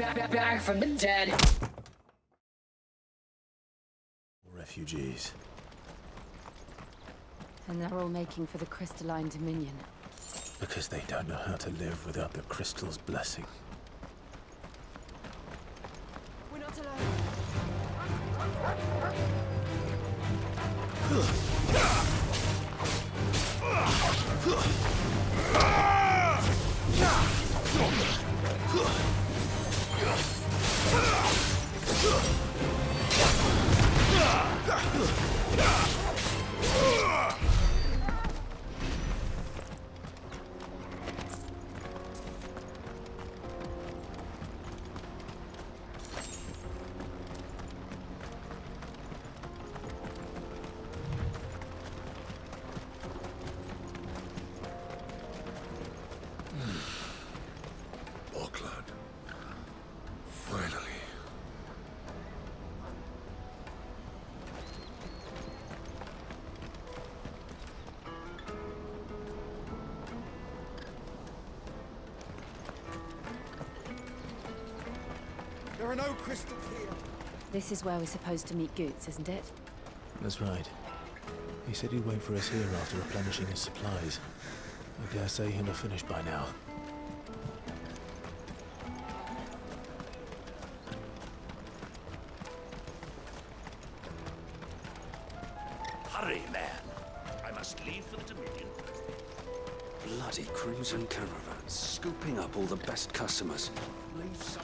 back from the dead. Refugees. And they're all making for the Crystalline Dominion. Because they don't know how to live without the crystal's blessing. We're not alone. There are no crystals here. This is where we're supposed to meet Goots, isn't it? That's right. He said he'd wait for us here after replenishing his supplies. I dare say he'll have finished by now. Hurry, man. I must leave for the Dominion. Bloody crimson caravans, scooping up all the best customers. Leave some.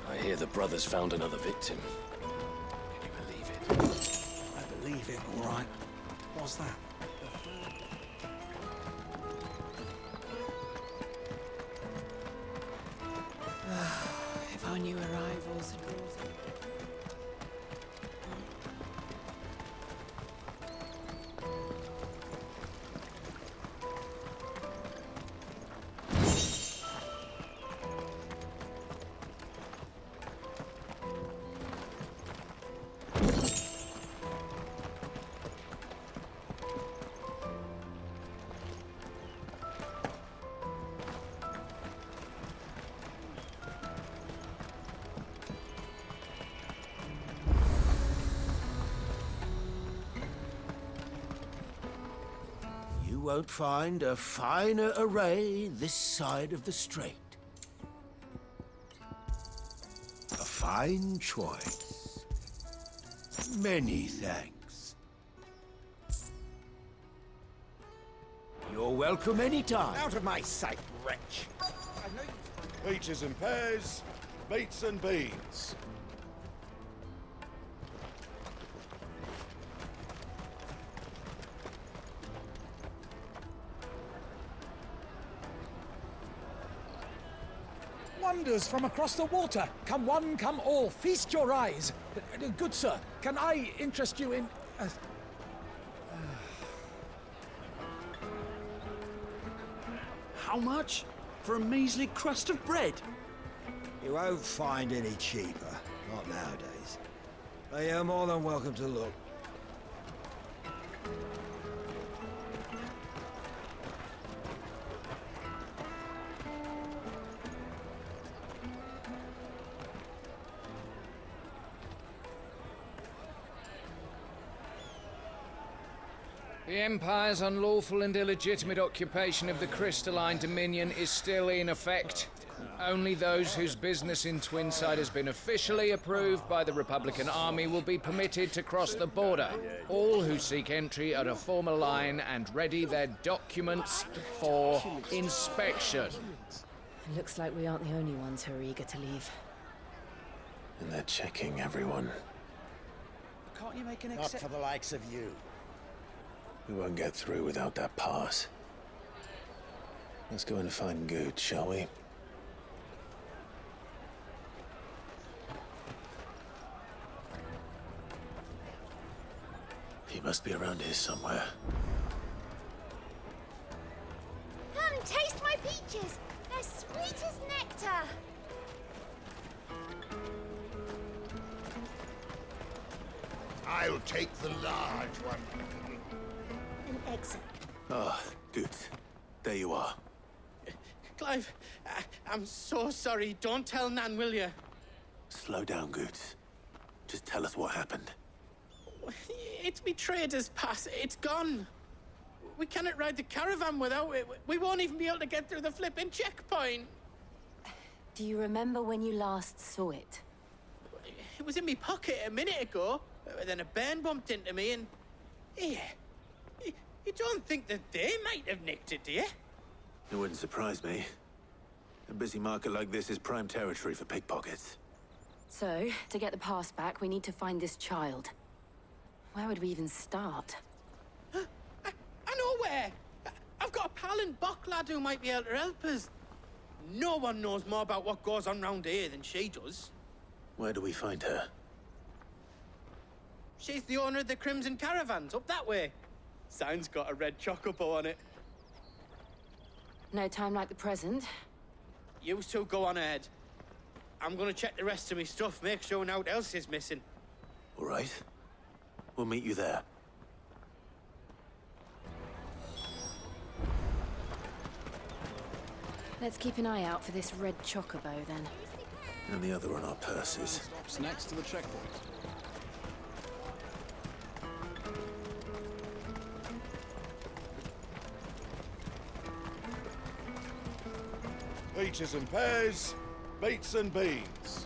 I hear the brothers found another victim. Can you believe it? I believe it, all right. What's that? If I knew arrivals and rules. You won't find a finer array this side of the strait. A fine choice. Many thanks. You're welcome anytime. Out of my sight, wretch! I know you... Peaches and pears, beets and beans. Wonders from across the water. Come one, come all. Feast your eyes. Good sir, can I interest you in... How much? For a measly crust of bread? You won't find any cheaper. Not nowadays. But you're more than welcome to look. The Empire's unlawful and illegitimate occupation of the Crystalline Dominion is still in effect. Only those whose business in Twinside has been officially approved by the Republican Army will be permitted to cross the border. All who seek entry are to form a line and ready their documents for inspection. It looks like we aren't the only ones who are eager to leave. And they're checking everyone. Can't you make an exception? Not for the likes of you. We won't get through without that pass. Let's go in and find Good, shall we? He must be around here somewhere. Come, taste my peaches! They're sweet as nectar! I'll take the large one. An exit. Ah, good. There you are. Clive, I'm so sorry. Don't tell Nan, will you? Slow down, Goots. Just tell us what happened. It's me trader's pass. It's gone. We cannot ride the caravan without it. We won't even be able to get through the flipping checkpoint. Do you remember when you last saw it? It was in my pocket a minute ago. Then a bairn bumped into me and... Yeah. You don't think that they might have nicked it, do you? It wouldn't surprise me. A busy market like this is prime territory for pickpockets. So, to get the pass back, we need to find this child. Where would we even start? I know where! I've got a pal in Bock lad who might be able to help us. No one knows more about what goes on round here than she does. Where do we find her? She's the owner of the Crimson Caravans, up that way. Sign's got a red chocobo on it. No time like the present. You two go on ahead. I'm gonna check the rest of my stuff, make sure nothing else is missing. All right. We'll meet you there. Let's keep an eye out for this red chocobo, then. And the other on our purses. Stops next to the checkpoint. Peaches and pears, beets and beans.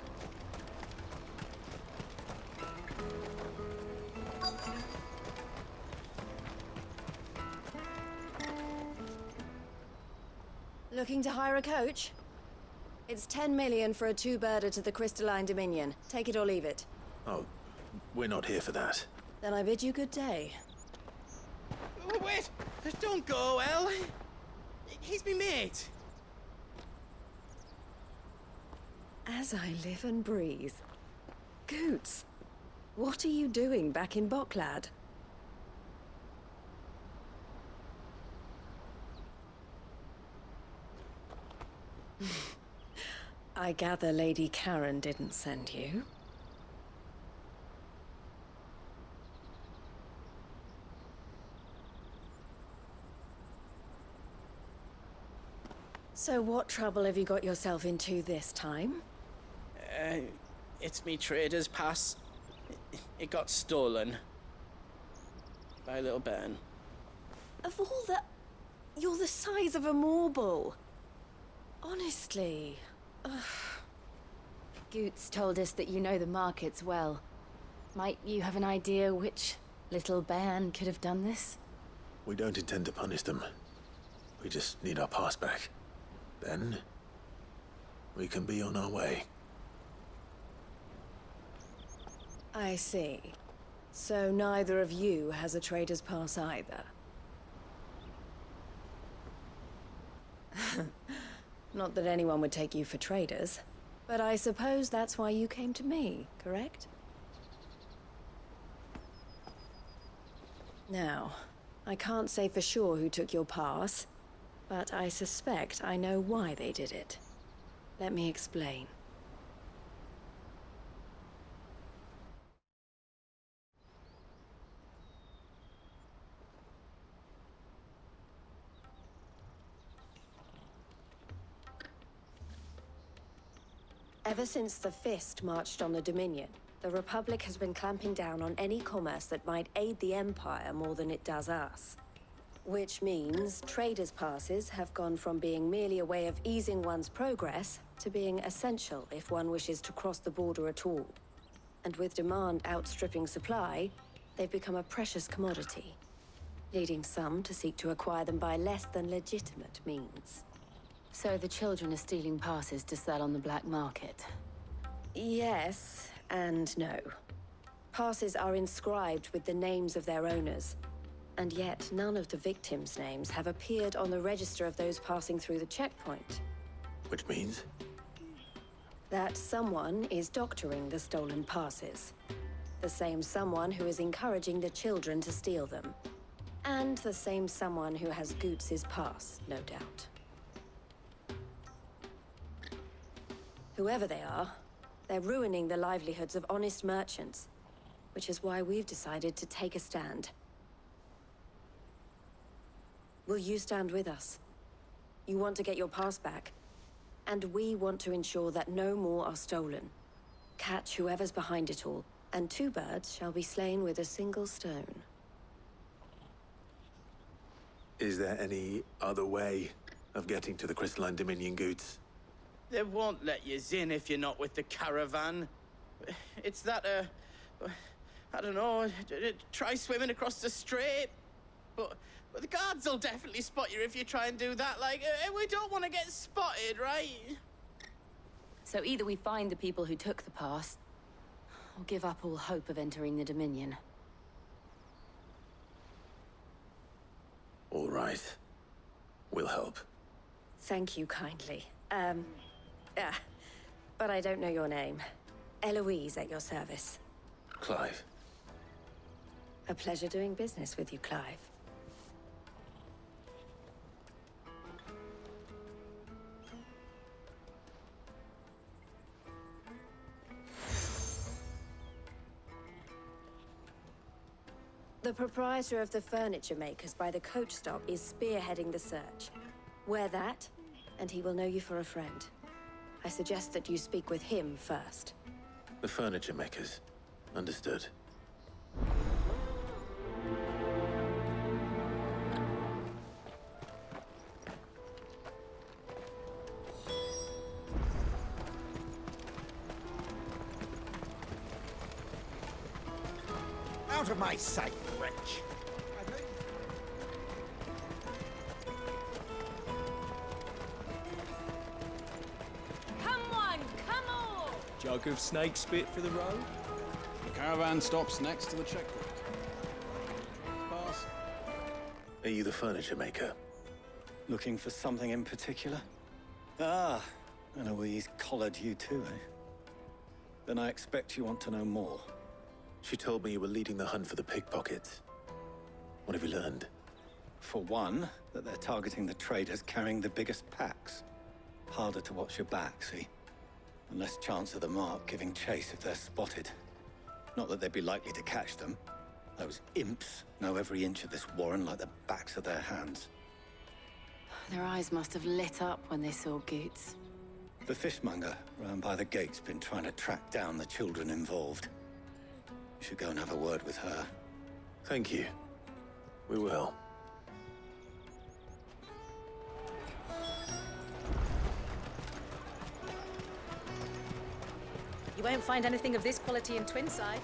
Looking to hire a coach? It's 10 million for a two-birder to the Chrystalline Dominion. Take it or leave it. Oh, we're not here for that. Then I bid you good day. Wait! Don't go, El. He's me mate. As I live and breathe. Goots, what are you doing back in Bocklad? I gather Lady Karen didn't send you. So what trouble have you got yourself into this time? It's me trader's pass. It got stolen. By a little bairn. Of all the... You're the size of a marble. Honestly. Ugh. Goots told us that you know the markets well. Might you have an idea which little bairn could have done this? We don't intend to punish them. We just need our pass back. Then, we can be on our way. I see. So neither of you has a trader's pass either. Not that anyone would take you for traders, but I suppose that's why you came to me, correct? Now, I can't say for sure who took your pass, but I suspect I know why they did it. Let me explain. Ever since the Fist marched on the Dominion, the Republic has been clamping down on any commerce that might aid the Empire more than it does us. Which means traders' passes have gone from being merely a way of easing one's progress to being essential if one wishes to cross the border at all. And with demand outstripping supply, they've become a precious commodity, leading some to seek to acquire them by less than legitimate means. So the children are stealing passes to sell on the black market? Yes, and no. Passes are inscribed with the names of their owners, and yet none of the victims' names have appeared on the register of those passing through the checkpoint. Which means? That someone is doctoring the stolen passes. The same someone who is encouraging the children to steal them. And the same someone who has Goots' pass, no doubt. Whoever they are, they're ruining the livelihoods of honest merchants, which is why we've decided to take a stand. Will you stand with us? You want to get your pass back, and we want to ensure that no more are stolen. Catch whoever's behind it all, and 2 birds shall be slain with a single stone. Is there any other way of getting to the Crystalline Dominion, Goots? They won't let you in if you're not with the caravan. It's that, I don't know, try swimming across the strait. But the guards will definitely spot you if you try and do that. Like, we don't want to get spotted, right? So either we find the people who took the pass, or give up all hope of entering the Dominion. All right. We'll help. Thank you kindly. But I don't know your name. Eloise at your service. Clive. A pleasure doing business with you, Clive. The proprietor of the furniture makers by the coach stop is spearheading the search. Wear that, and he will know you for a friend. I suggest that you speak with him first. The furniture makers. Understood. Out of my sight, wretch! Come on, come on! Jug of snake spit for the road? The caravan stops next to the checkpoint. Pass. Are you the furniture maker? Looking for something in particular? Ah, Eloise collared you too, eh? Then I expect you want to know more. She told me you were leading the hunt for the pickpockets. What have you learned? For one, that they're targeting the traders carrying the biggest packs. Harder to watch your back, see? And less chance of the mark giving chase if they're spotted. Not that they'd be likely to catch them. Those imps know every inch of this warren like the backs of their hands. Their eyes must have lit up when they saw Goots. The fishmonger round by the gate's been trying to track down the children involved. You should go and have a word with her. Thank you. We will. You won't find anything of this quality in Twinside.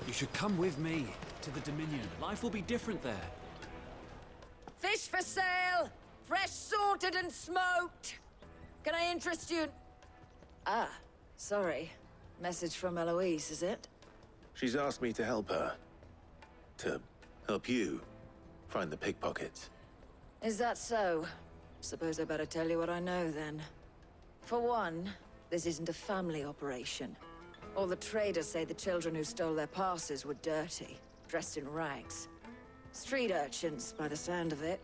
You should come with me to the Dominion. Life will be different there. Fish for sale! Fresh sorted and smoked! Can I interest you? Ah, sorry. Message from Eloise, is it? She's asked me to help her. To help you find the pickpockets. Is that so? Suppose I better tell you what I know, then. For one, this isn't a family operation. All the traders say the children who stole their passes were dirty, dressed in rags. Street urchins, by the sound of it.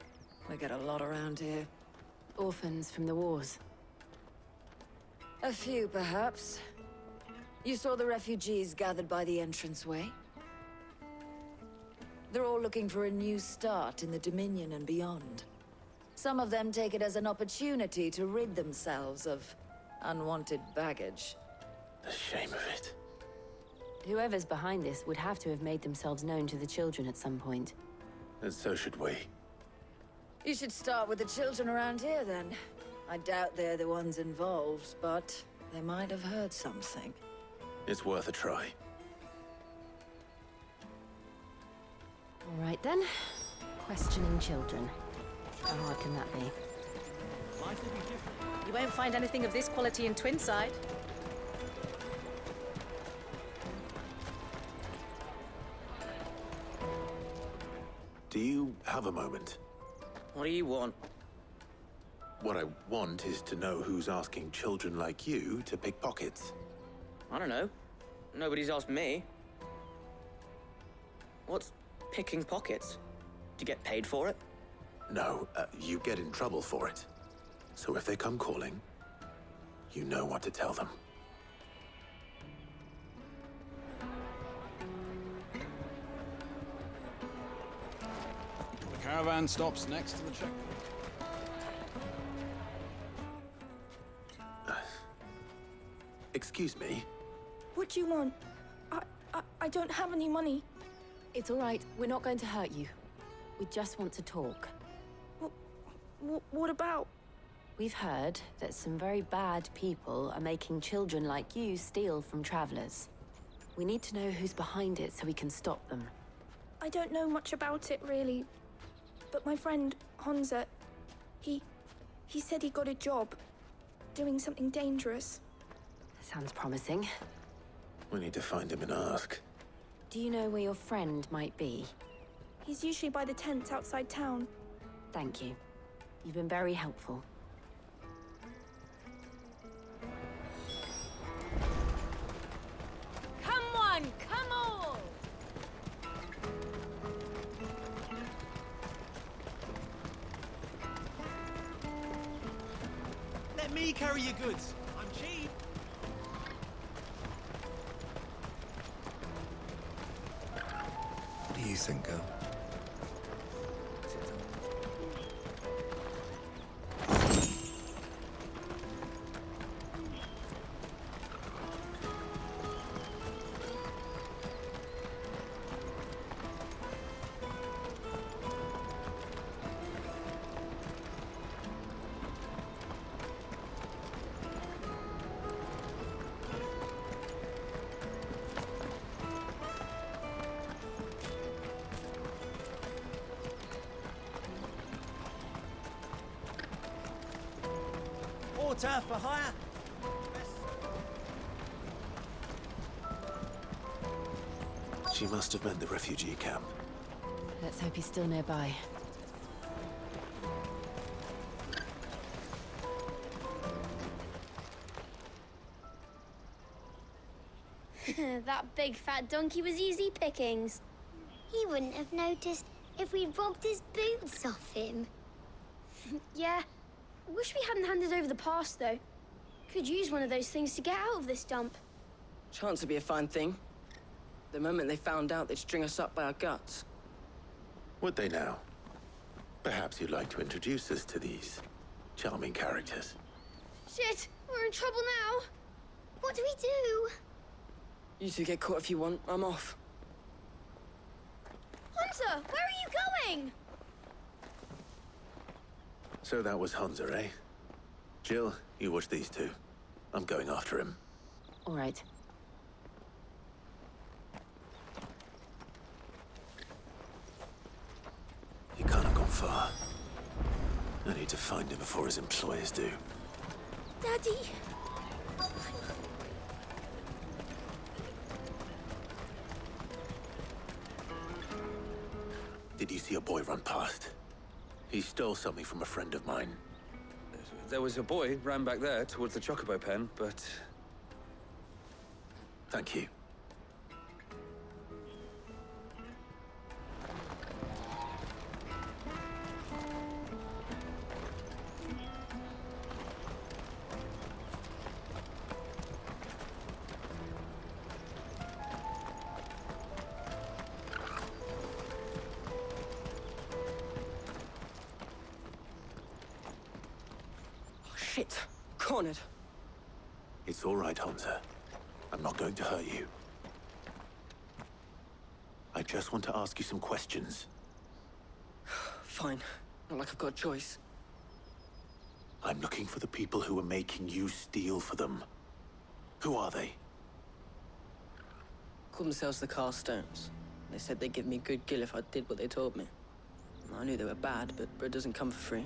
We get a lot around here. Orphans from the wars. A few, perhaps. You saw the refugees gathered by the entranceway? They're all looking for a new start in the Dominion and beyond. Some of them take it as an opportunity to rid themselves of unwanted baggage. The shame of it. Whoever's behind this would have to have made themselves known to the children at some point. And so should we. You should start with the children around here, then. I doubt they're the ones involved, but they might have heard something. It's worth a try. All right, then. Questioning children. How hard can that be? Life will be different. You won't find anything of this quality in Twinside. Do you have a moment? What do you want? What I want is to know who's asking children like you to pick pockets. I don't know. Nobody's asked me. What's picking pockets? Do you get paid for it? No, you get in trouble for it. So if they come calling, you know what to tell them. The Caravan stops next to the checkpoint. Excuse me? What do you want? I don't have any money. It's all right. We're not going to hurt you. We just want to talk. What about? We've heard that some very bad people are making children like you steal from travelers. We need to know who's behind it so we can stop them. I don't know much about it, really. But my friend, Honza, he said he got a job doing something dangerous. Sounds promising. We need to find him and ask. Do you know where your friend might be? He's usually by the tents outside town. Thank you. You've been very helpful. Come on, come on! Let me carry your goods. I'm cheap. What do you think, girl? Water for hire. She must have meant the refugee camp. Let's hope he's still nearby. That big fat donkey was easy pickings. He wouldn't have noticed if we'd robbed his boots off him. Yeah. Wish we hadn't handed over the pass, though. Could use one of those things to get out of this dump. Chance would be a fine thing. The moment they found out, they'd string us up by our guts. Would they now? Perhaps you'd like to introduce us to these charming characters. Shit, we're in trouble now. What do we do? You two get caught if you want. I'm off. Hunter, where are you going? So that was Hunza, eh? Jill, you watch these two. I'm going after him. All right. He can't have gone far. I need to find him before his employers do. Daddy. Did you see a boy run past? He stole something from a friend of mine. There was a boy ran back there towards the chocobo pen, but... Thank you. Shit. Cornered. It's all right, Hunter. I'm not going to hurt you. I just want to ask you some questions. Fine. Not like I've got a choice. I'm looking for the people who are making you steal for them. Who are they? Called themselves the Carstones. They said they'd give me good gill if I did what they told me. I knew they were bad, but bread doesn't come for free.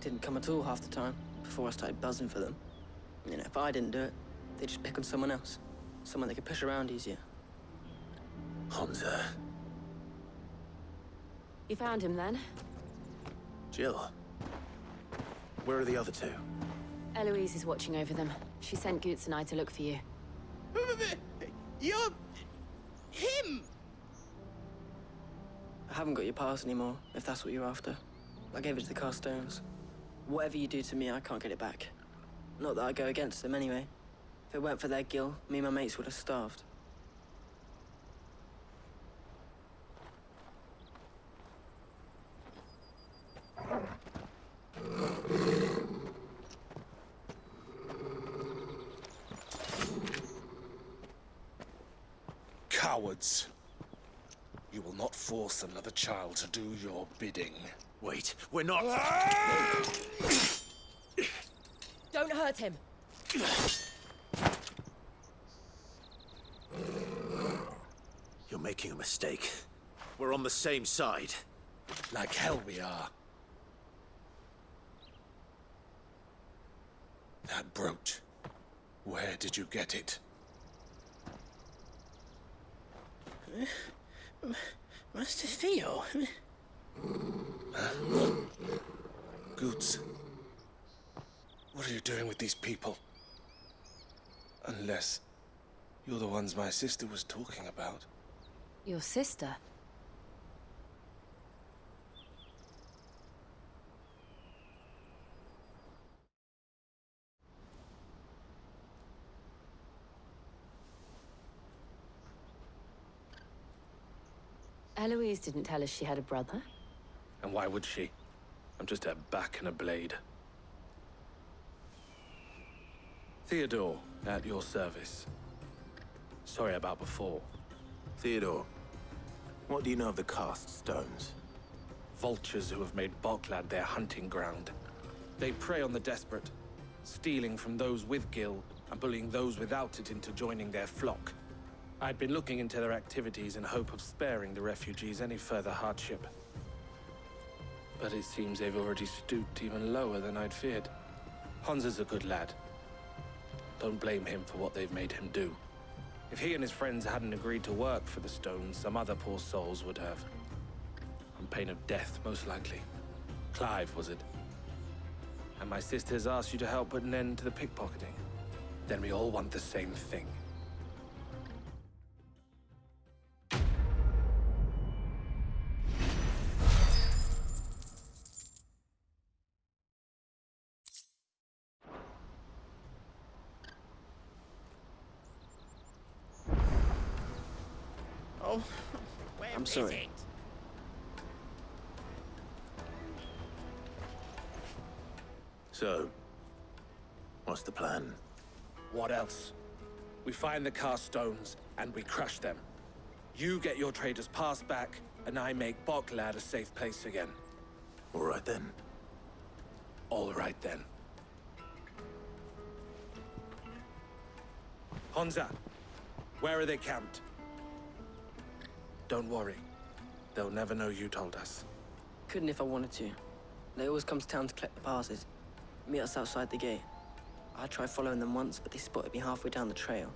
Didn't come at all half the time, before I started buzzing for them. You know, if I didn't do it, they'd just pick on someone else. Someone they could push around easier. Hunter. You found him, then? Jill. Where are the other two? Eloise is watching over them. She sent Goots and I to look for you. You're... him! I haven't got your pass anymore, if that's what you're after. I gave it to the Carstones. Whatever you do to me, I can't get it back. Not that I go against them anyway. If it weren't for their gill, me and my mates would have starved. cowards. You will not force another child to do your bidding. Wait, we're not... Don't hurt him. You're making a mistake. We're on the same side. Like hell we are. That brooch. Where did you get it? Master Theo? Goots. What are you doing with these people? Unless you're the ones my sister was talking about. Your sister? Eloise didn't tell us she had a brother. And why would she? I'm just her back and a blade. Theodore, at your service. Sorry about before. Theodore, what do you know of the cast stones? Vultures who have made Boklad their hunting ground. They prey on the desperate, stealing from those with Gil and bullying those without it into joining their flock. I'd been looking into their activities in hope of sparing the refugees any further hardship. But it seems they've already stooped even lower than I'd feared. Hans is a good lad. Don't blame him for what they've made him do. If he and his friends hadn't agreed to work for the stones, some other poor souls would have. On pain of death, most likely. Clive, was it? And my sisters asked you to help put an end to the pickpocketing. Then we all want the same thing. Oh, where I'm is sorry. it? So, what's the plan? What else? We find the cast stones, and we crush them. You get your trader's pass back, and I make Boklad a safe place again. All right then. All right then. Honza, where are they camped? Don't worry. They'll never know you told us. Couldn't if I wanted to. They always come to town to collect the passes. Meet us outside the gate. I tried following them once, but they spotted me halfway down the trail.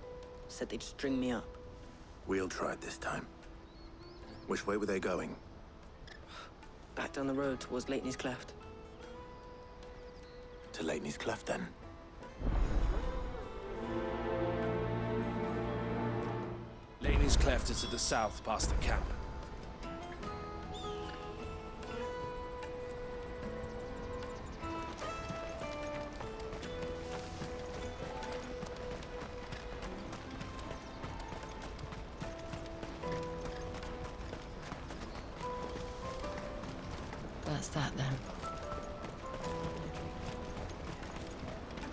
Said they'd string me up. We'll try it this time. Which way were they going? Back down the road towards Lateney's Cleft. To Lateney's Cleft, then. Laney's Cleft is to the south, past the camp. That's that then.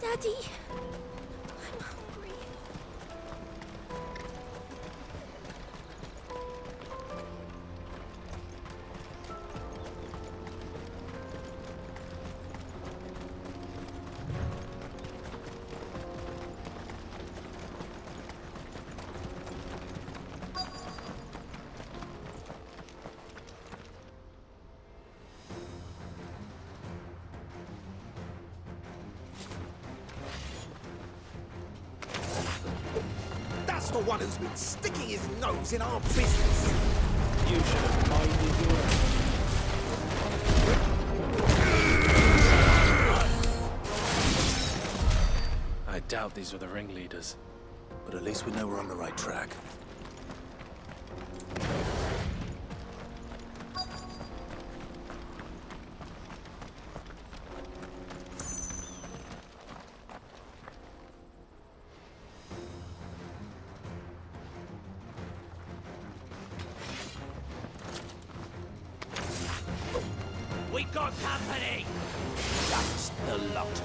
Daddy! I'm hungry. That's the one who's been sticking his nose in our business. You should have minded your own. I doubt these were the ringleaders. But at least we know we're on the right track. We got company! That's the lot.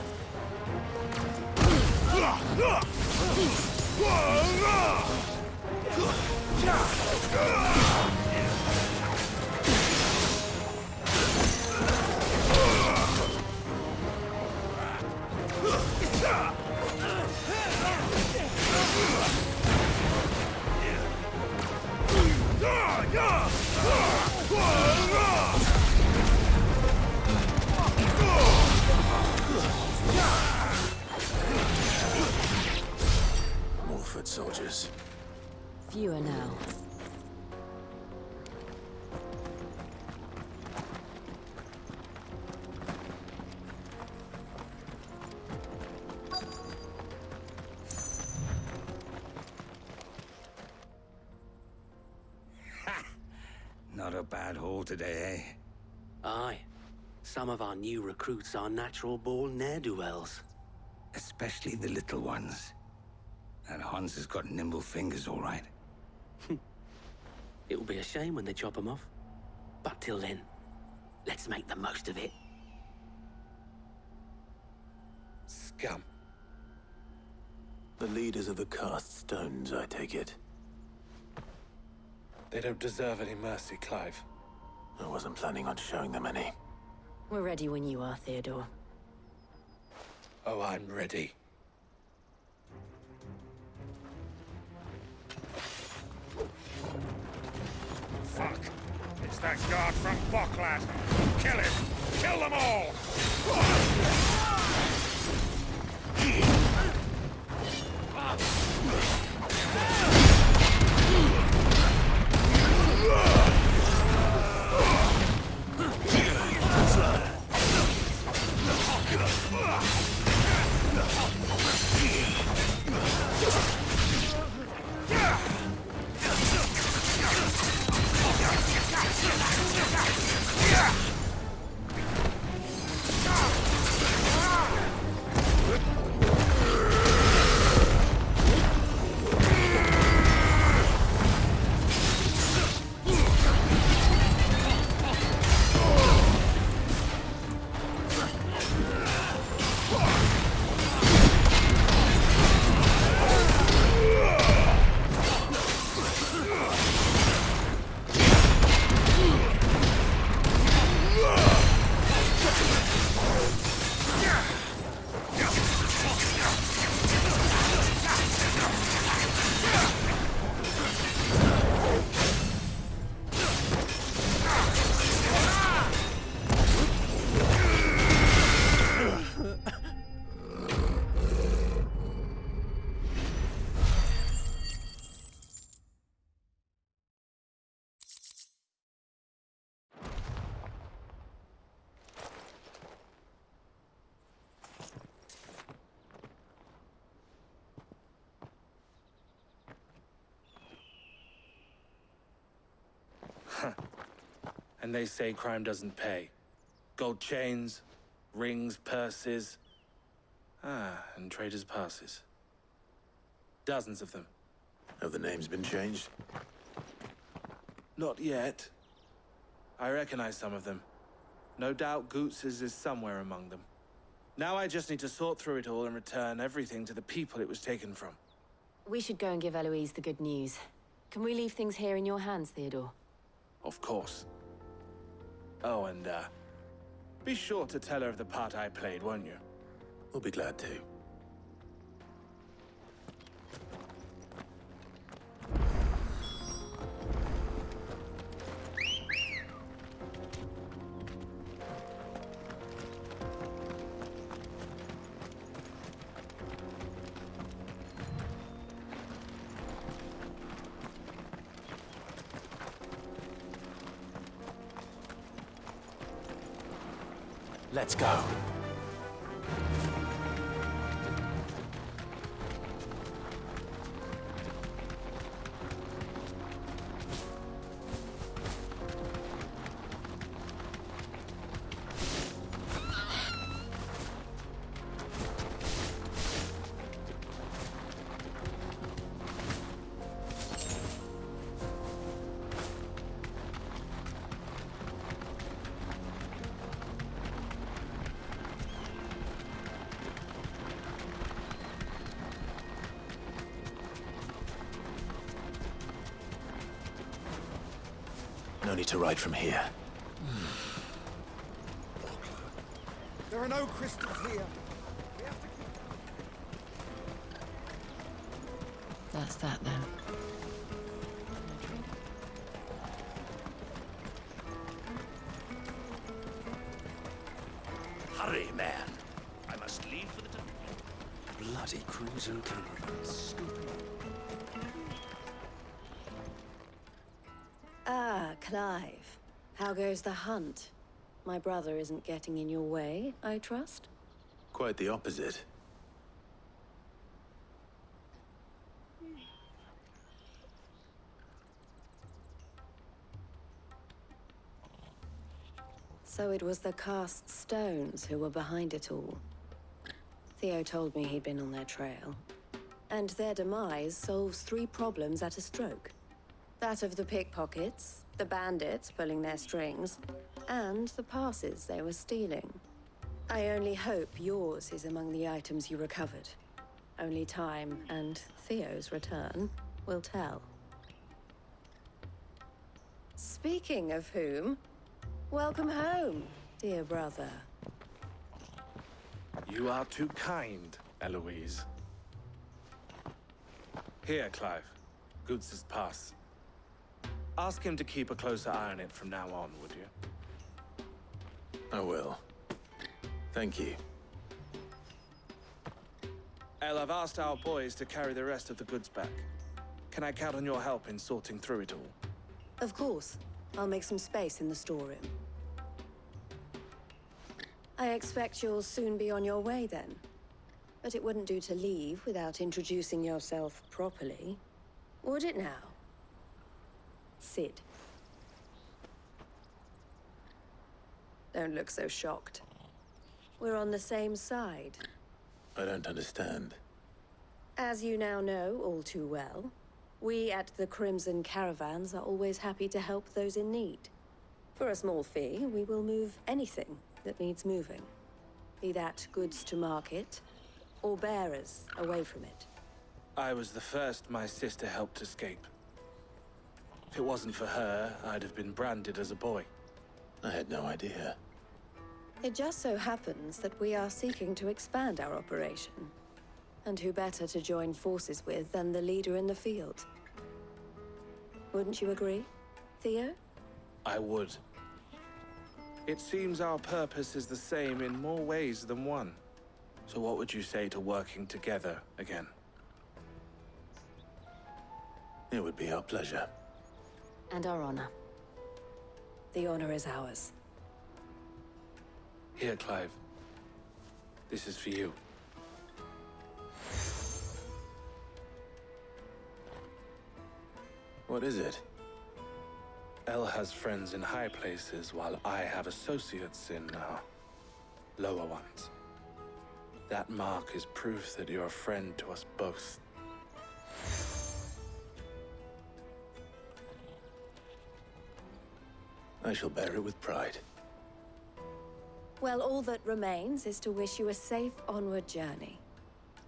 More foot soldiers. Fewer now. Not a bad haul today, eh? Aye. Some of our new recruits are natural-born ne'er-do-wells. Especially the little ones. And Hans has got nimble fingers, all right. It will be a shame when they chop them off. But till then, let's make the most of it. Scum. The leaders of the cast stones, I take it. They don't deserve any mercy, Clive. I wasn't planning on showing them any. We're ready when you are, Theodore. Oh, I'm ready. Fuck. It's that guard from Bocklad. Kill him. Kill them all. And they say crime doesn't pay. Gold chains, rings, purses. And traders' passes. Dozens of them. Have the names been changed? Not yet. I recognize some of them. No doubt Goots's is somewhere among them. Now I just need to sort through it all and return everything to the people it was taken from. We should go and give Eloise the good news. Can we leave things here in your hands, Theodore? Of course. Oh, and, be sure to tell her of the part I played, won't you? We'll be glad to. Let's go. only to ride from here. There are no crystals here. We have to That's that then. Hurry, man. I must leave for the bloody crimson caravans. Ah, Clive. How goes the hunt? My brother isn't getting in your way, I trust? Quite the opposite. So it was the cast stones who were behind it all. Theo told me he'd been on their trail. And their demise solves 3 problems at a stroke. That of the pickpockets, the bandits pulling their strings, and the passes they were stealing. I only hope yours is among the items you recovered. Only time and Theo's return will tell. Speaking of whom, welcome home, dear brother. You are too kind, Eloise. Here, Clive. Goods' pass. Ask him to keep a closer eye on it from now on, would you? I will. Thank you. El, I've asked our boys to carry the rest of the goods back. Can I count on your help in sorting through it all? Of course. I'll make some space in the storeroom. I expect you'll soon be on your way then. But it wouldn't do to leave without introducing yourself properly. Would it now? Sid. Don't look so shocked. We're on the same side. I don't understand. As you now know all too well, we at the Crimson Caravans are always happy to help those in need. For a small fee, we will move anything that needs moving. Be that goods to market, or bearers away from it. I was the first my sister helped escape. If it wasn't for her, I'd have been branded as a boy. I had no idea. It just so happens that we are seeking to expand our operation. And who better to join forces with than the leader in the field? Wouldn't you agree, Theo? I would. It seems our purpose is the same in more ways than one. So what would you say to working together again? It would be our pleasure. And our honor. The honor is ours. Here, Clive. This is for you. What is it? El has friends in high places, while I have associates in, lower ones. That mark is proof that you're a friend to us both. I shall bear it with pride. Well, all that remains is to wish you a safe onward journey.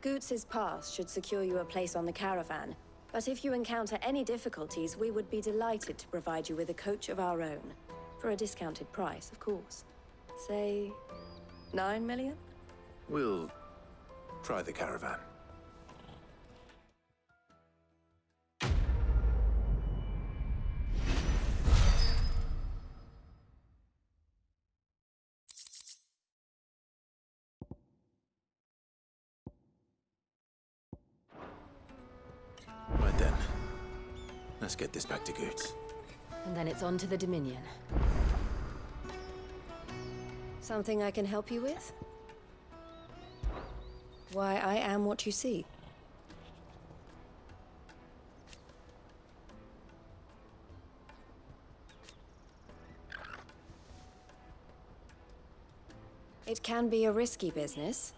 Goots' pass should secure you a place on the caravan, but if you encounter any difficulties, we would be delighted to provide you with a coach of our own. For a discounted price, of course. Say, 9 million? We'll try the caravan. Right then. Let's get this back to Goots. And then it's on to the Dominion. Something I can help you with? Why, I am what you see. It can be a risky business.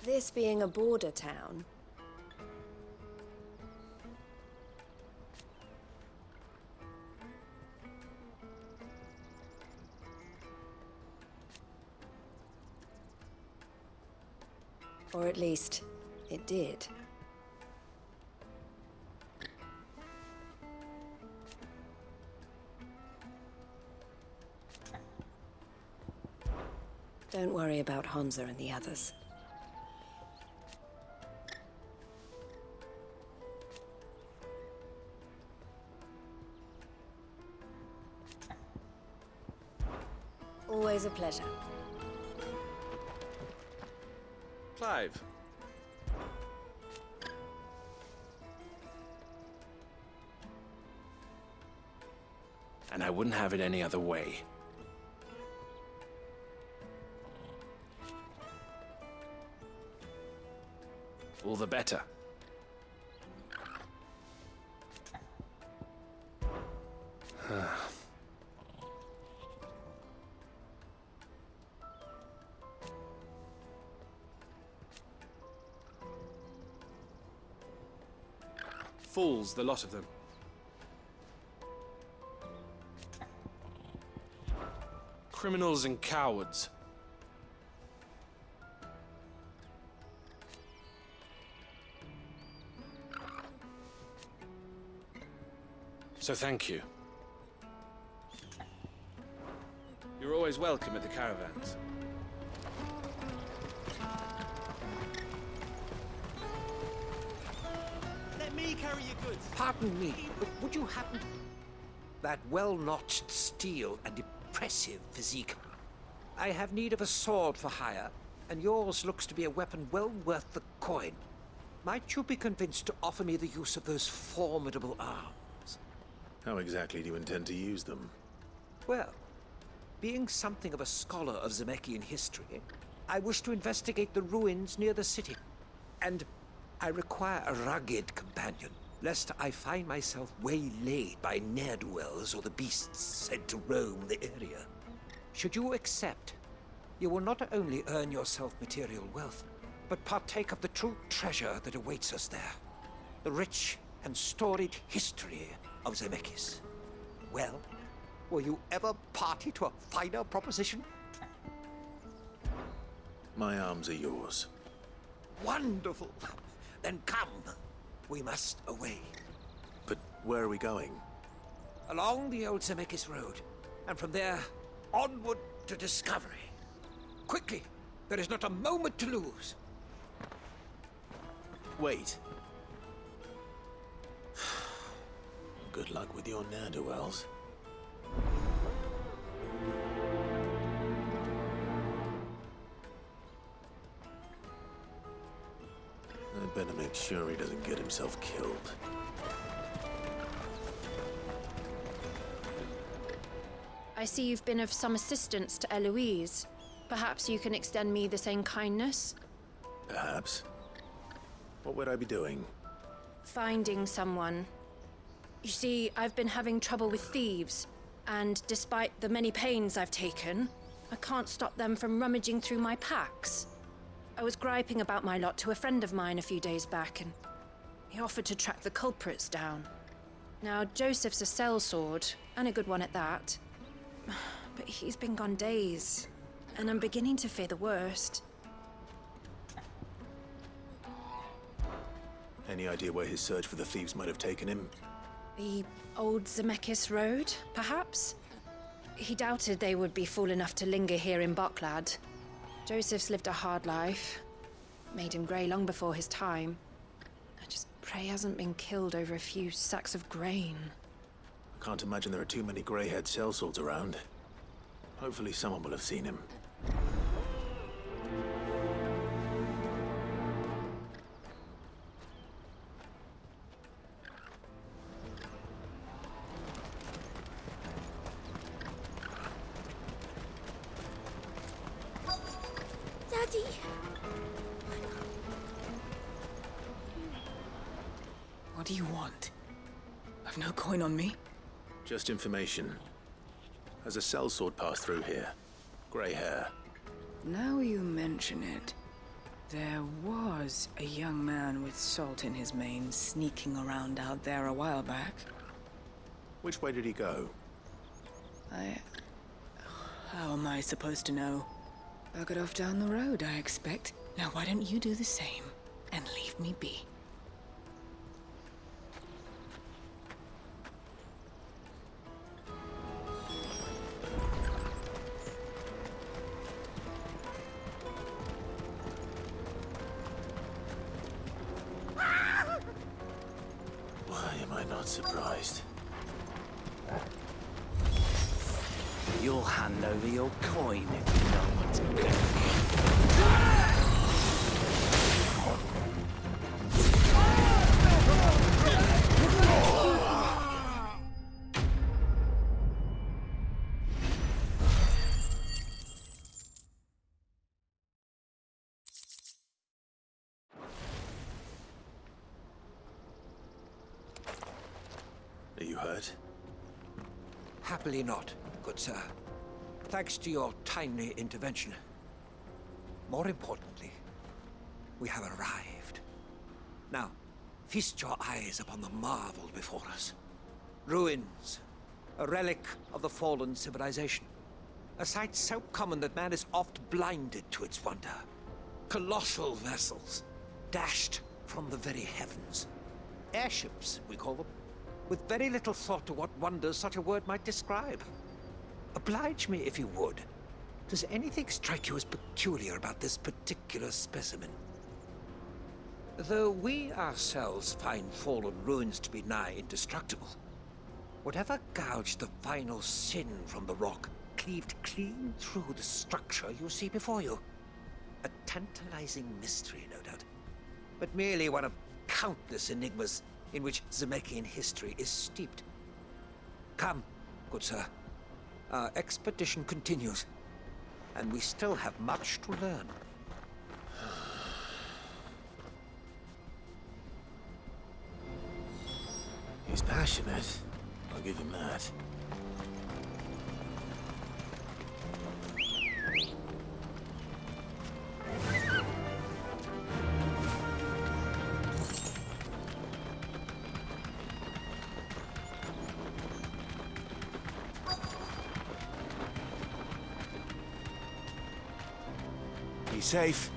This being a border town, Or at least, it did. Don't worry about Hansa and the others. Always a pleasure. Clive. And I wouldn't have it any other way. All the better. Fools, the lot of them. Criminals and cowards. So thank you. You're always welcome at the caravans. Let me carry your goods. Pardon me, but would you happen... That well-notched steel and impressive physique. I have need of a sword for hire, and yours looks to be a weapon well worth the coin. Might you be convinced to offer me the use of those formidable arms? How exactly do you intend to use them? Well, being something of a scholar of Zemeckis history, I wish to investigate the ruins near the city. And I require a rugged companion, lest I find myself waylaid by ne'er-do-wells or the beasts said to roam the area. Should you accept, you will not only earn yourself material wealth, but partake of the true treasure that awaits us there. The rich and storied history of Zemeckis. Well, were you ever party to a finer proposition? My arms are yours. Wonderful! Then come. We must away. But where are we going? Along the old Zemeckis road, and from there, onward to discovery. Quickly! There is not a moment to lose. Wait. Good luck with your ne'er-do-wells. I'd better make sure he doesn't get himself killed. I see you've been of some assistance to Eloise. Perhaps you can extend me the same kindness? Perhaps. What would I be doing? Finding someone. You see, I've been having trouble with thieves, and despite the many pains I've taken, I can't stop them from rummaging through my packs. I was griping about my lot to a friend of mine a few days back, and he offered to track the culprits down. Now, Joseph's a sellsword, and a good one at that. But he's been gone days, and I'm beginning to fear the worst. Any idea where his search for the thieves might have taken him? The old Zemeckis Road, perhaps? He doubted they would be fool enough to linger here in Boklad. Joseph's lived a hard life. Made him grey long before his time. I just pray he hasn't been killed over a few sacks of grain. I can't imagine there are too many grey-haired sellswords around. Hopefully someone will have seen him. Daddy! What do you want? I've no coin on me. Just information. Has a sellsword passed through here? Grey hair. Now you mention it, there was a young man with salt in his mane sneaking around out there a while back. Which way did he go? How am I supposed to know? Buggered off down the road, I expect. Now why don't you do the same and leave me be? Why am I not surprised? You'll hand over your coin if you know what's good for Are you hurt? Happily not, good sir. Thanks to your timely intervention. More importantly, we have arrived. Now, feast your eyes upon the marvel before us. Ruins, a relic of the fallen civilization. A sight so common that man is oft blinded to its wonder. Colossal vessels, dashed from the very heavens. Airships, we call them, with very little thought to what wonders such a word might describe. Oblige me if you would. Does anything strike you as peculiar about this particular specimen? Though we ourselves find fallen ruins to be nigh indestructible, whatever gouged the final sin from the rock cleaved clean through the structure you see before you. A tantalizing mystery, no doubt, but merely one of countless enigmas in which Zemeckyan history is steeped. Come, good sir. Our expedition continues, and we still have much to learn. He's passionate. I'll give him that. Be safe.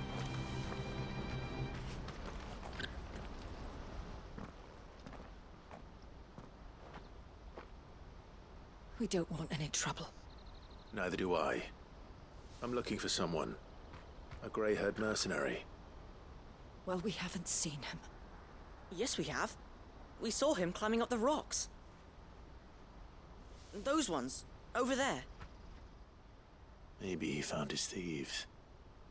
We don't want any trouble. Neither do I. I'm looking for someone. A grey-haired mercenary. Well, we haven't seen him. Yes, we have. We saw him climbing up the rocks. Those ones, over there. Maybe he found his thieves.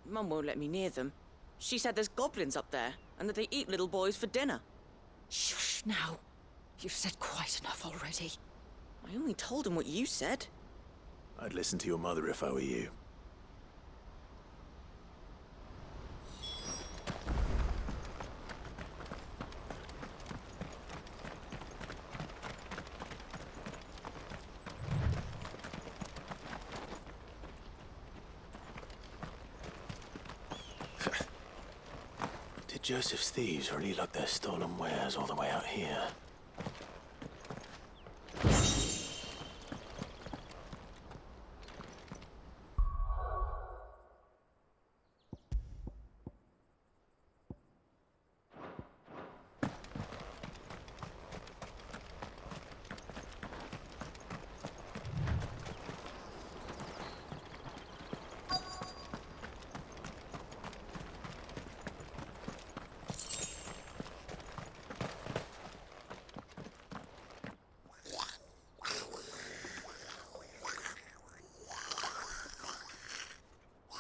Mum won't let me near them. She said there's goblins up there, and that they eat little boys for dinner. Shush now. You've said quite enough already. I only told him what you said. I'd listen to your mother if I were you. Did Joseph's thieves really lug their stolen wares all the way out here?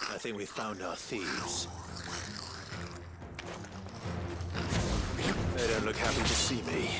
I think we've found our thieves. They don't look happy to see me.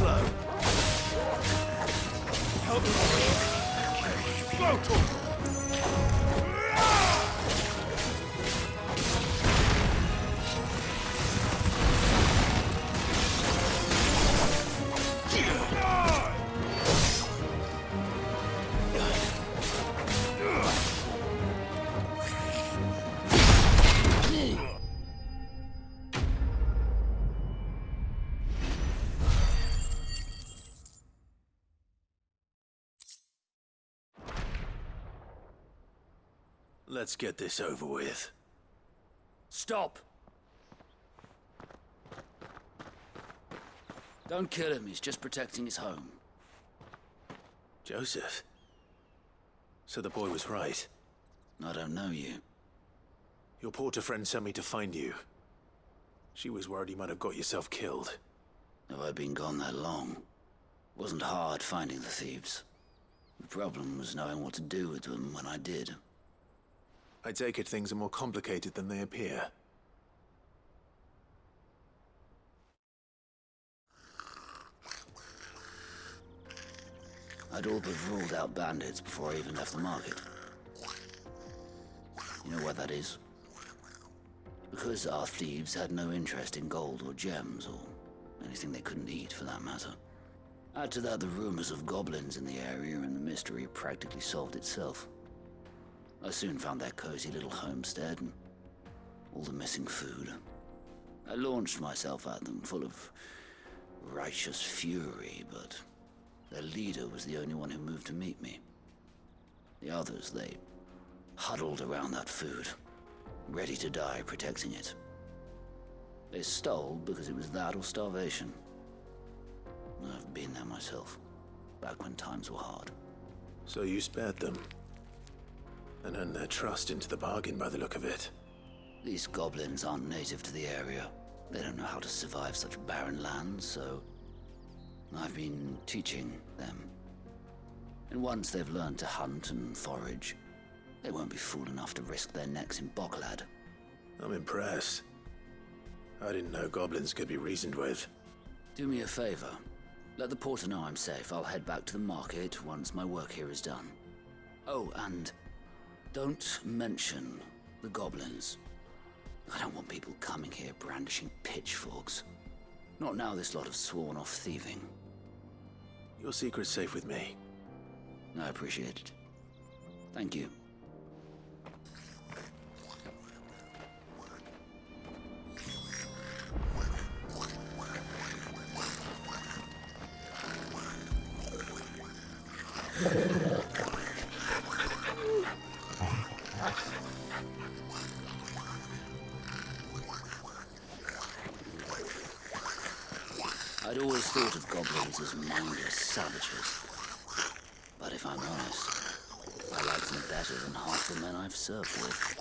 slow. Help me. Let's get this over with. Stop! Don't kill him, he's just protecting his home. Joseph? So the boy was right. I don't know you. Your porter friend sent me to find you. She was worried you might have got yourself killed. Have I been gone that long? Wasn't hard finding the thieves. The problem was knowing what to do with them when I did. I take it things are more complicated than they appear. I'd all but ruled out bandits before I even left the market. You know why that is? Because our thieves had no interest in gold or gems, or anything they couldn't eat for that matter. Add to that the rumors of goblins in the area, and the mystery practically solved itself. I soon found their cozy little homestead and all the missing food. I launched myself at them, full of righteous fury, but their leader was the only one who moved to meet me. The others, they huddled around that food, ready to die protecting it. They stole because it was that or starvation. I've been there myself, back when times were hard. So you spared them? And earned their trust into the bargain by the look of it. These goblins aren't native to the area. They don't know how to survive such barren lands, so I've been teaching them. And once they've learned to hunt and forage, they won't be fool enough to risk their necks in Boklad. I'm impressed. I didn't know goblins could be reasoned with. Do me a favor. Let the porter know I'm safe. I'll head back to the market once my work here is done. Oh, and don't mention the goblins. I don't want people coming here brandishing pitchforks. Not now this lot have sworn off thieving. Your secret's safe with me. I appreciate it. Thank you. I'd always thought of goblins as mindless savages. But if I'm honest, I like them better than half the men I've served with.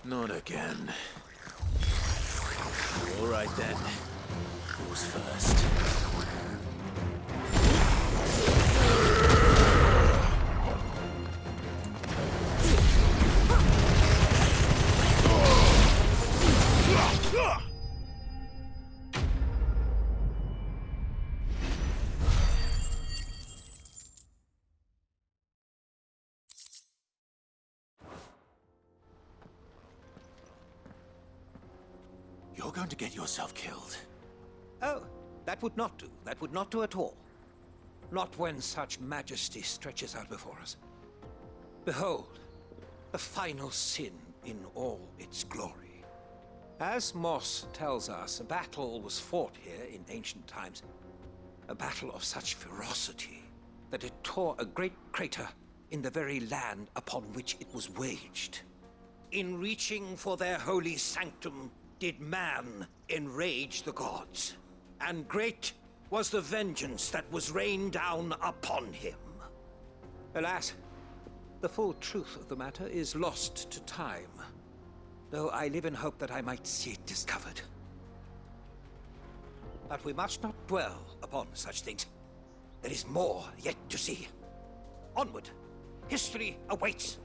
Not again. All right then. Who's first? You're going to get yourself killed. Oh, that would not do. That would not do at all. Not when such majesty stretches out before us. Behold, a final sin in all its glory. As Moss tells us, a battle was fought here in ancient times. A battle of such ferocity that it tore a great crater in the very land upon which it was waged. In reaching for their holy sanctum, did man enrage the gods, and great was the vengeance that was rained down upon him. Alas, the full truth of the matter is lost to time, though I live in hope that I might see it discovered. But we must not dwell upon such things. There is more yet to see. Onward! History awaits!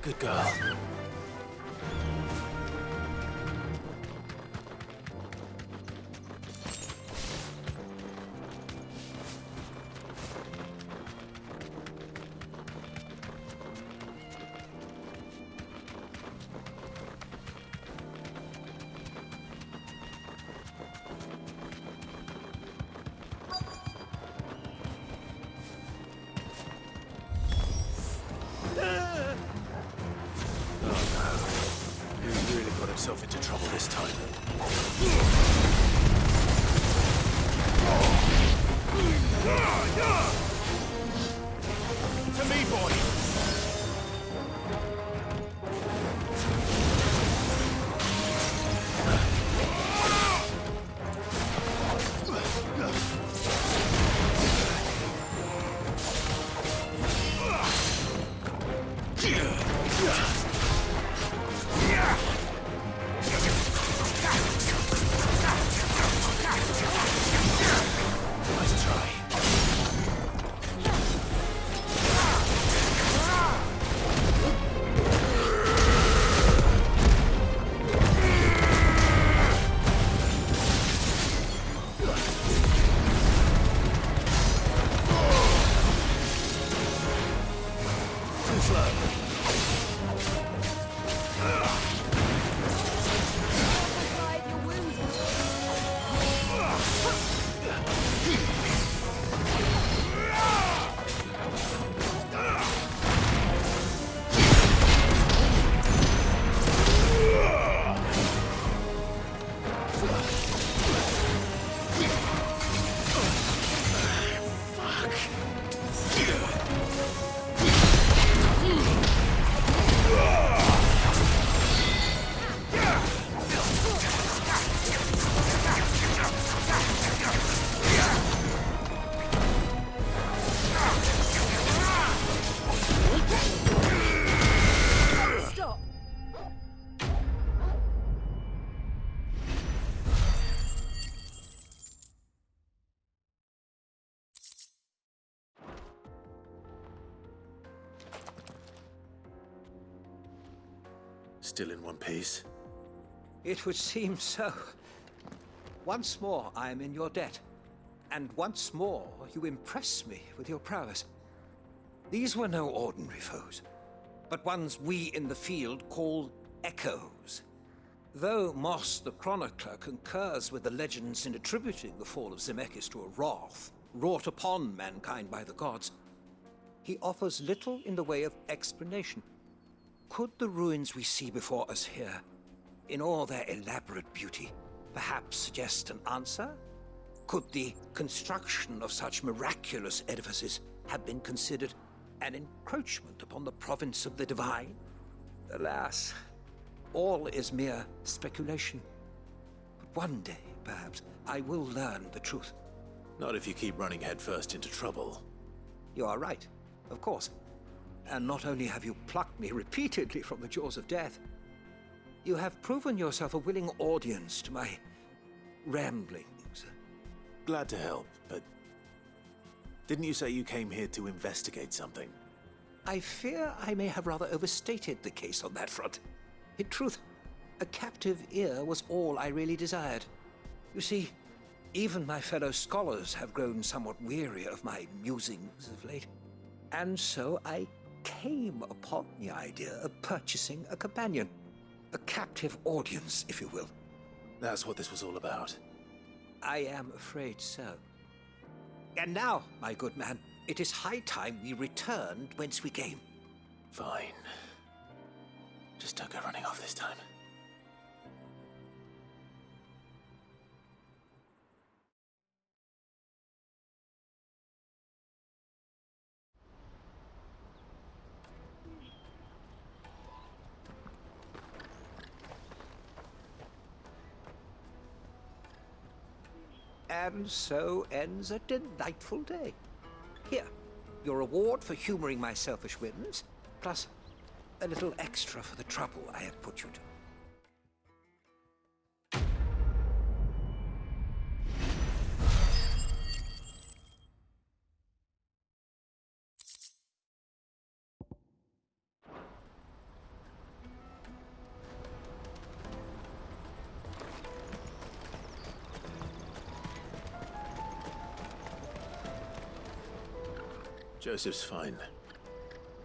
Good girl. Himself into trouble this time. To me, boy! Still in one piece? It would seem so. Once more I am in your debt, and once more you impress me with your prowess. These were no ordinary foes, but ones we in the field call echoes. Though Moss the Chronicler concurs with the legends in attributing the fall of Zemeckis to a wrath wrought upon mankind by the gods, he offers little in the way of explanation. Could the ruins we see before us here, in all their elaborate beauty, perhaps suggest an answer? Could the construction of such miraculous edifices have been considered an encroachment upon the province of the divine? Alas, all is mere speculation. But one day, perhaps, I will learn the truth. Not if you keep running headfirst into trouble. You are right, of course. And not only have you plucked me repeatedly from the jaws of death, you have proven yourself a willing audience to my ramblings. Glad to help, but didn't you say you came here to investigate something? I fear I may have rather overstated the case on that front. In truth, A captive ear was all I really desired. You see, even my fellow scholars have grown somewhat weary of my musings of late. And so I came upon the idea of purchasing a companion. A captive audience, if you will. That's what this was all about. I am afraid so. And now, my good man, it is high time we returned whence we came. Fine. Just don't go running off this time. And so ends a delightful day. Here, your reward for humoring my selfish whims, plus a little extra for the trouble I have put you to. Joseph's fine.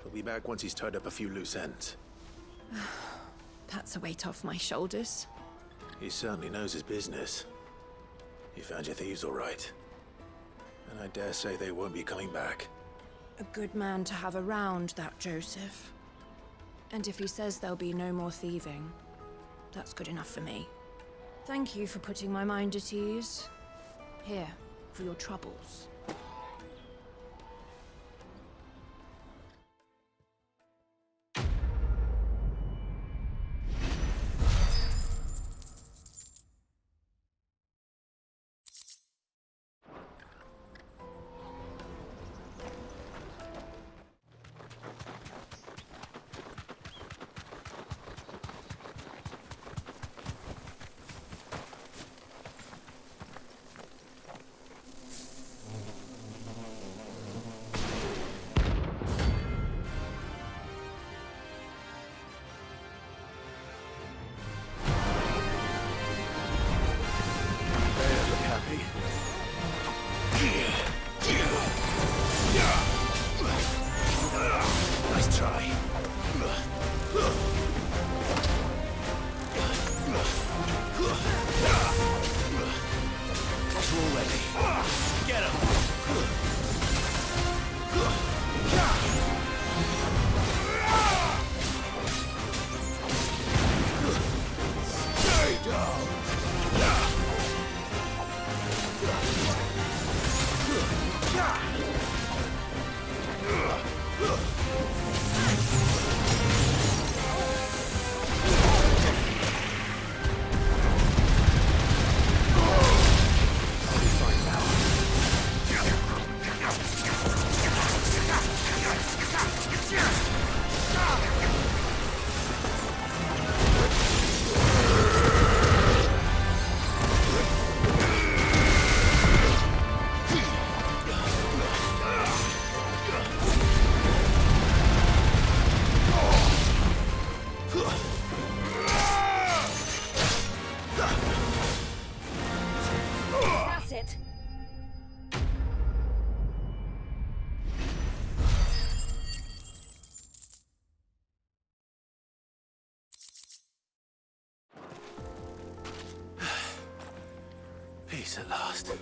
He'll be back once he's tied up a few loose ends. That's a weight off my shoulders. He certainly knows his business. You found your thieves all right. And I dare say they won't be coming back. A good man to have around, that Joseph. And if he says there'll be no more thieving, that's good enough for me. Thank you for putting my mind at ease. Here, for your troubles. Nice try. You're all ready. Get him! Stay down! That's it. Peace at last.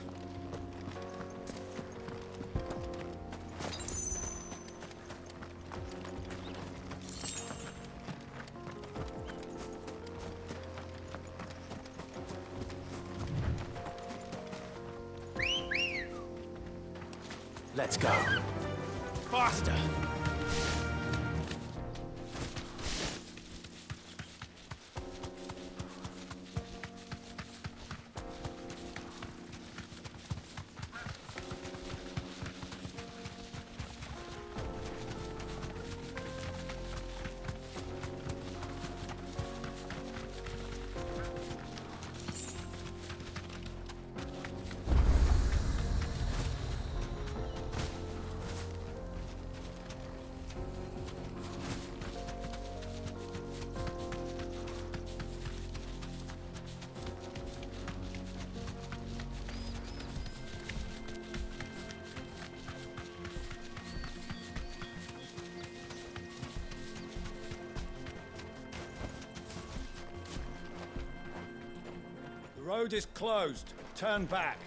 Let's go. Faster! Road is closed. Turn back.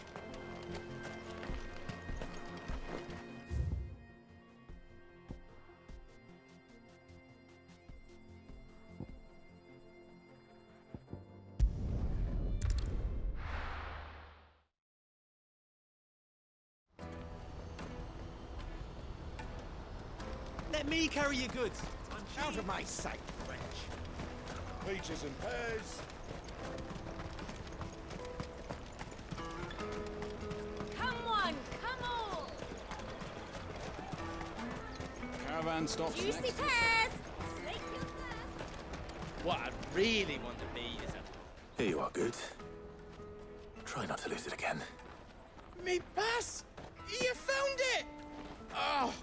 Let me carry your goods. Out of my sight, wretch. Peaches and pears. Come on, come on! Caravan stops Juicy next. pears! Snake your thirst! What I really want to be is a... Here you are, Goods. Try not to lose it again. Me pass! You found it! Oh,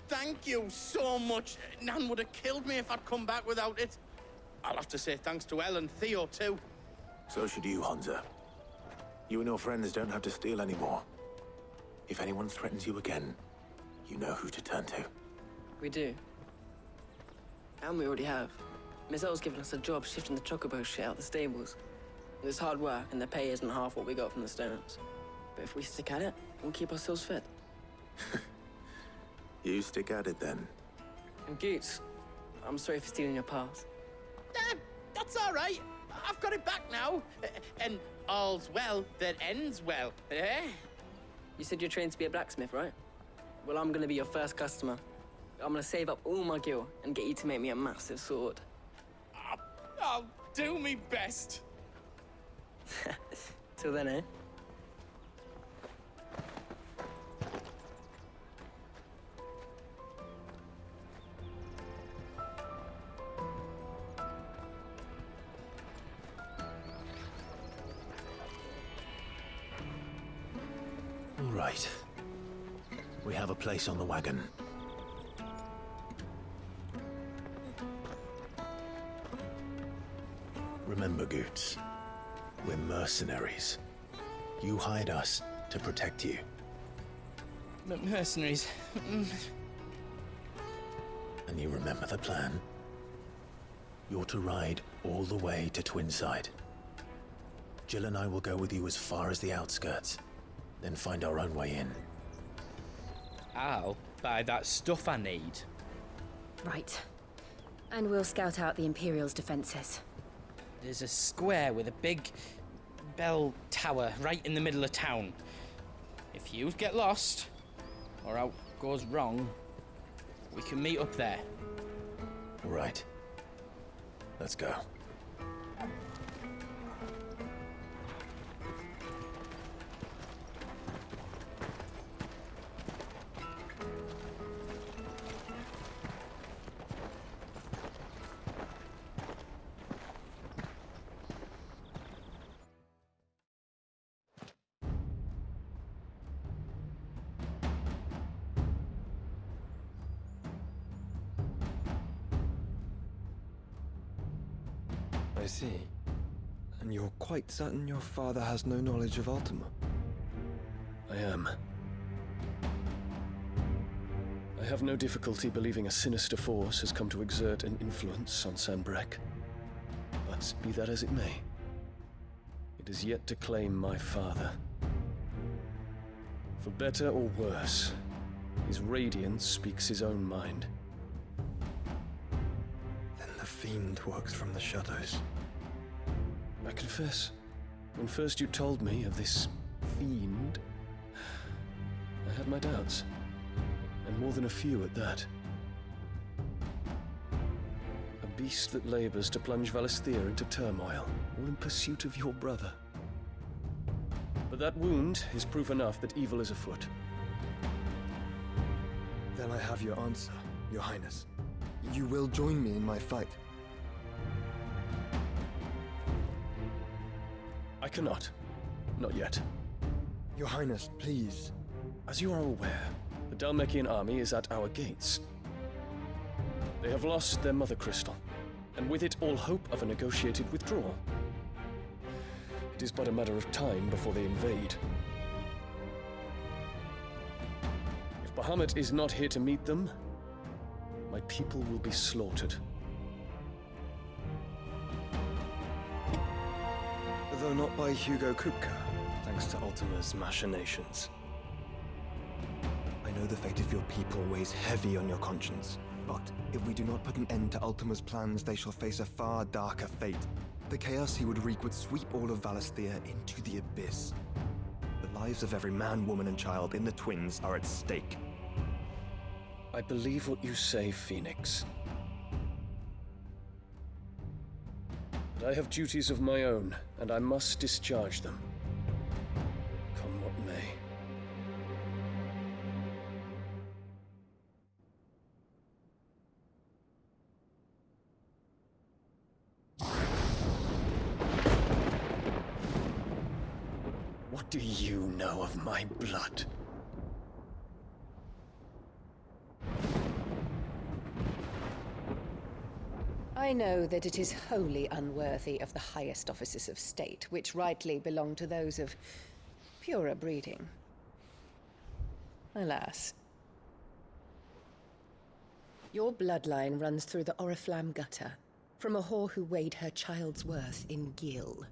thank you so much. Nan would have killed me if I'd come back without it. I'll have to say thanks to Elle and Theo, too. So should you, Hansa. You and your friends don't have to steal anymore. If anyone threatens you again, you know who to turn to. We do. And we already have. Miss L's given us a job shifting the chocobo shit out the stables. It's hard work, and the pay isn't half what we got from the stones. But if we stick at it, we'll keep ourselves fit. You stick at it, then. And Goots, I'm sorry for stealing your pass. That's all right. I've got it back now. And all's well that ends well, eh? You said you're trained to be a blacksmith, right? Well, I'm gonna be your first customer. I'm gonna save up all my gil and get you to make me a massive sword. I'll do me best. Till then, eh? All right. We have a place on the wagon. Remember, Goots, we're mercenaries. You hired us to protect you. Mercenaries. And you remember the plan? You're to ride all the way to Twinside. Jill and I will go with you as far as the outskirts, then find our own way in. I'll buy that stuff I need. Right. And we'll scout out the Imperial's defenses. There's a square with a big bell tower right in the middle of town. If you get lost, or out goes wrong, we can meet up there. All right. Let's go. I see. And you're quite certain your father has no knowledge of Ultima? I am. I have no difficulty believing a sinister force has come to exert an influence on Sanbreque. But be that as it may, it is yet to claim my father. For better or worse, his radiance speaks his own mind. Then the fiend works from the shadows. I confess, when first you told me of this fiend, I had my doubts, and more than a few at that. A beast that labors to plunge Valisthea into turmoil, all in pursuit of your brother. But that wound is proof enough that evil is afoot. Then I have your answer, Your Highness. You will join me in my fight. I cannot. Not yet. Your Highness, please. As you are aware, the Dhalmekian army is at our gates. They have lost their mother crystal, and with it all hope of a negotiated withdrawal. It is but a matter of time before they invade. If Bahamut is not here to meet them, my people will be slaughtered. Though not by Hugo Kupka, thanks to Ultima's machinations. I know the fate of your people weighs heavy on your conscience, but if we do not put an end to Ultima's plans, they shall face a far darker fate. The chaos he would wreak would sweep all of Valisthea into the abyss. The lives of every man, woman, and child in the Twins are at stake. I believe what you say, Phoenix. But I have duties of my own, and I must discharge them. Come what may. What do you know of my blood? I know that it is wholly unworthy of the highest offices of state, which rightly belong to those of purer breeding. Alas. Your bloodline runs through the Oriflamme gutter, from a whore who weighed her child's worth in gill.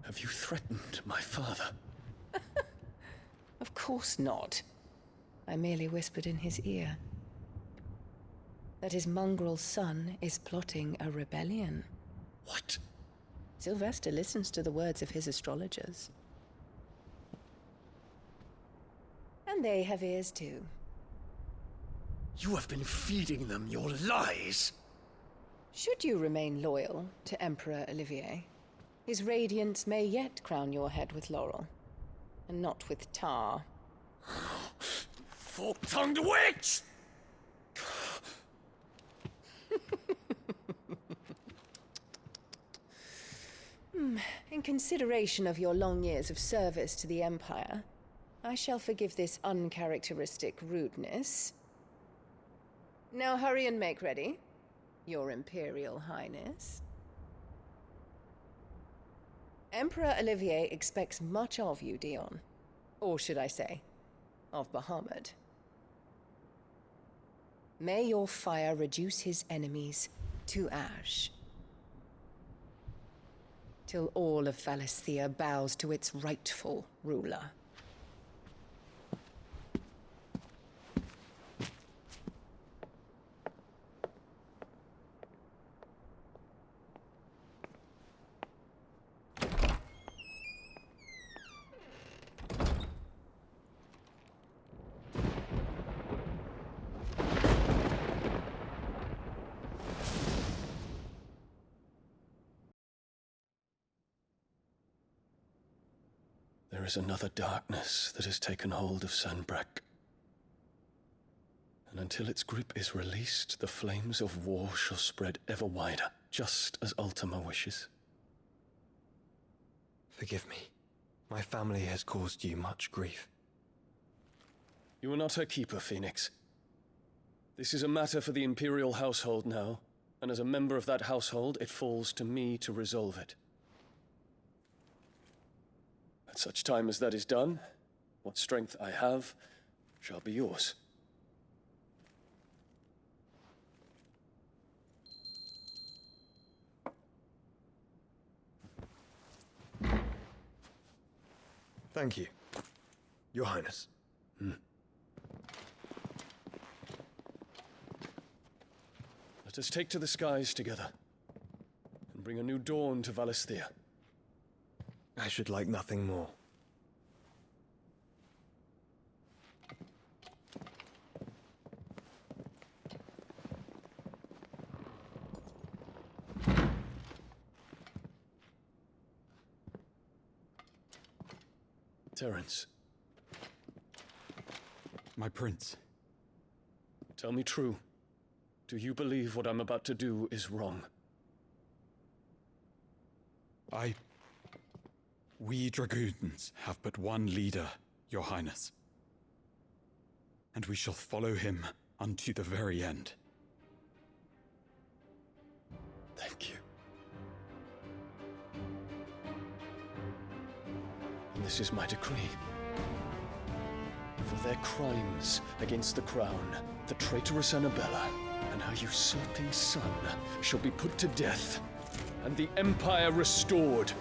Have you threatened my father? Of course not. I merely whispered in his ear that his mongrel son is plotting a rebellion. What? Sylvester listens to the words of his astrologers. And they have ears too. You have been feeding them your lies! Should you remain loyal to Emperor Olivier, his radiance may yet crown your head with laurel, and not with tar. Fork-tongued witch! In consideration of your long years of service to the Empire, I shall forgive this uncharacteristic rudeness. Now hurry and make ready, Your Imperial Highness. Emperor Olivier expects much of you, Dion. Or should I say, of Bahamut. May your fire reduce his enemies to ash, till all of Valisthea bows to its rightful ruler. There is another darkness that has taken hold of Sanbreque. And until its grip is released, the flames of war shall spread ever wider, just as Ultima wishes. Forgive me. My family has caused you much grief. You are not her keeper, Phoenix. This is a matter for the Imperial household now, and as a member of that household, it falls to me to resolve it. At such time as that is done, what strength I have shall be yours. Thank you, Your Highness. Let us take to the skies together, and bring a new dawn to Valisthea. I should like nothing more. Terence. My prince. Tell me true. Do you believe what I'm about to do is wrong? We dragoons have but one leader, Your Highness. And we shall follow him unto the very end. Thank you. And this is my decree. For their crimes against the crown, the traitoress Annabella and her usurping son shall be put to death and the Empire restored.